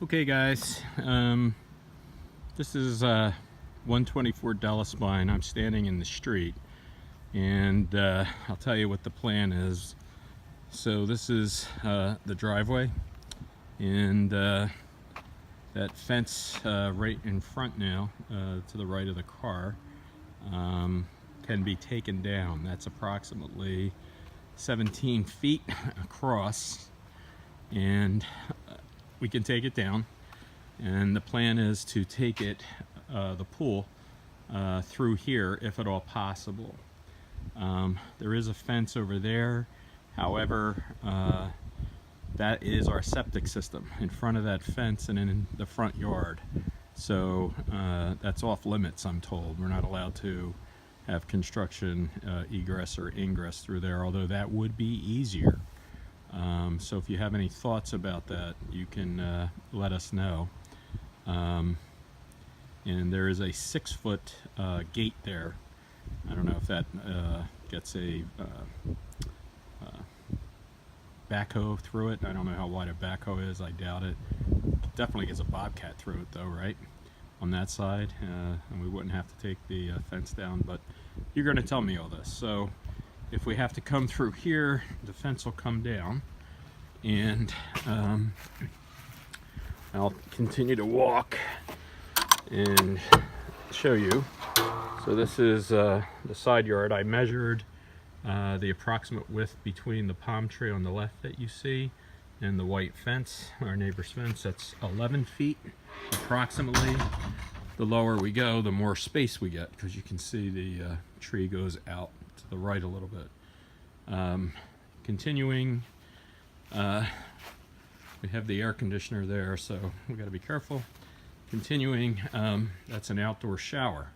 Okay guys, this is 124 Delespine. I'm standing in the street and I'll tell you what the plan is. So this is the driveway, and that fence right in front now to the right of the car can be taken down. That's approximately 17 feet across, and we can take it down, and the plan is to take it, the pool, through here if at all possible. There is a fence over there, however, that is our septic system in front of that fence and in the front yard. So that's off limits, I'm told. We're not allowed to have construction egress or ingress through there, although that would be easier. So if you have any thoughts about that, you can let us know. And there is a 6-foot gate there. I don't know if that gets a backhoe through it. I don't know how wide a backhoe is. I doubt it. Definitely gets a bobcat through it though, right? On that side, and we wouldn't have to take the fence down, but you're going to tell me all this. So if we have to come through here, the fence will come down, and I'll continue to walk and show you. So this is the side yard. I measured the approximate width between the palm tree on the left that you see and the white fence, our neighbor's fence. That's 11 feet approximately. The lower we go, the more space we get, because you can see the tree goes out to the right a little bit. Continuing, we have the air conditioner there, so we got to be careful. Continuing, that's an outdoor shower,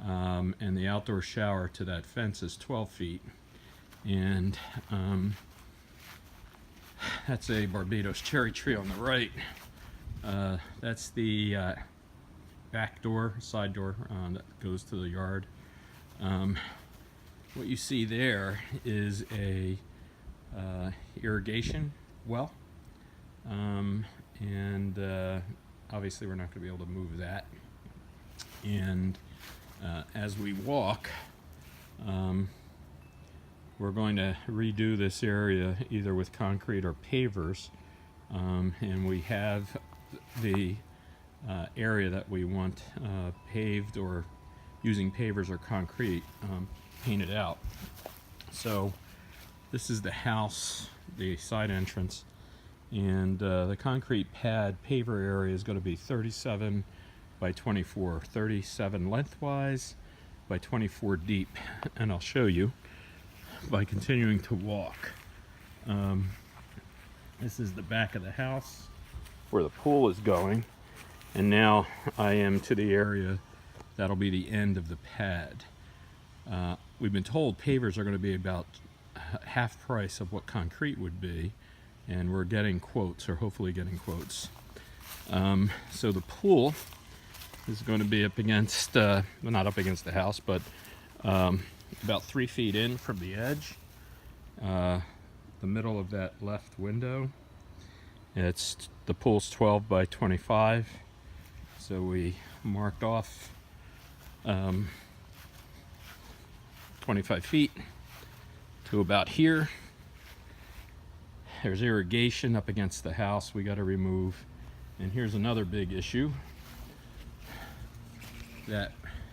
and the outdoor shower to that fence is 12 feet, and that's a Barbados cherry tree on the right. That's the back door, side door that goes to the yard. What you see there is a irrigation well, and obviously we're not going to be able to move that. And as we walk, we're going to redo this area either with concrete or pavers, and we have the area that we want paved or using pavers or concrete painted out. So this is the house, the side entrance, and the concrete pad paver area is going to be 37 by 24, 37 lengthwise by 24 deep, and I'll show you by continuing to walk. This is the back of the house where the pool is going, and now I am to the area that'll be the end of the pad. We've been told pavers are going to be about half price of what concrete would be, and we're getting quotes, or hopefully getting quotes. So the pool is going to be up against, well, not up against the house, but about 3 feet in from the edge, the middle of that left window. The pool's 12 by 25, so we marked off 25 feet to about here. There's irrigation up against the house we got to remove, and here's another big issue. That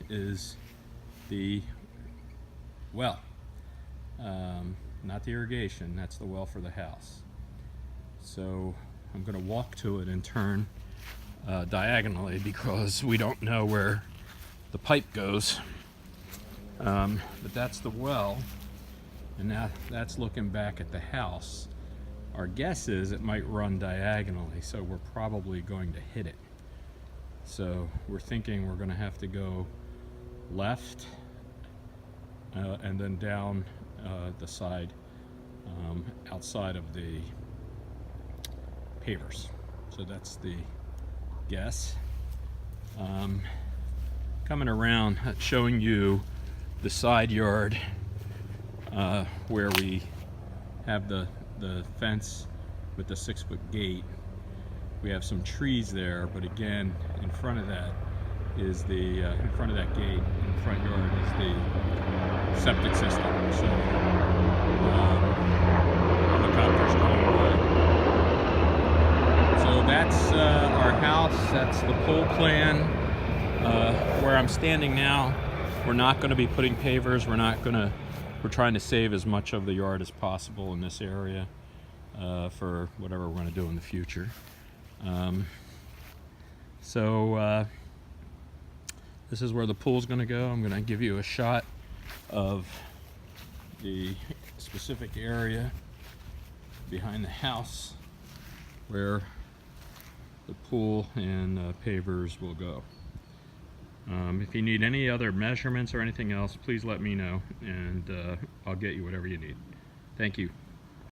is the well, not the irrigation, that's the well for the house. So I'm going to walk to it and turn diagonally because we don't know where the pipe goes. But that's the well, and now that's looking back at the house. Our guess is it might run diagonally, so we're probably going to hit it. So we're thinking we're going to have to go left and then down the side outside of the pavers. So that's the guess. Coming around, showing you the side yard where we have the fence with the 6-foot gate. We have some trees there, but again, in front of that is the in front of that gate in the front yard is the septic system. So helicopters going by. So that's our house. That's the pool plan. Where I'm standing now, we're not going to be putting pavers. We're trying to save as much of the yard as possible in this area for whatever we're going to do in the future. This is where the pool's going to go. I'm going to give you a shot of the specific area behind the house where the pool and pavers will go. If you need any other measurements or anything else, please let me know, and I'll get you whatever you need. Thank you.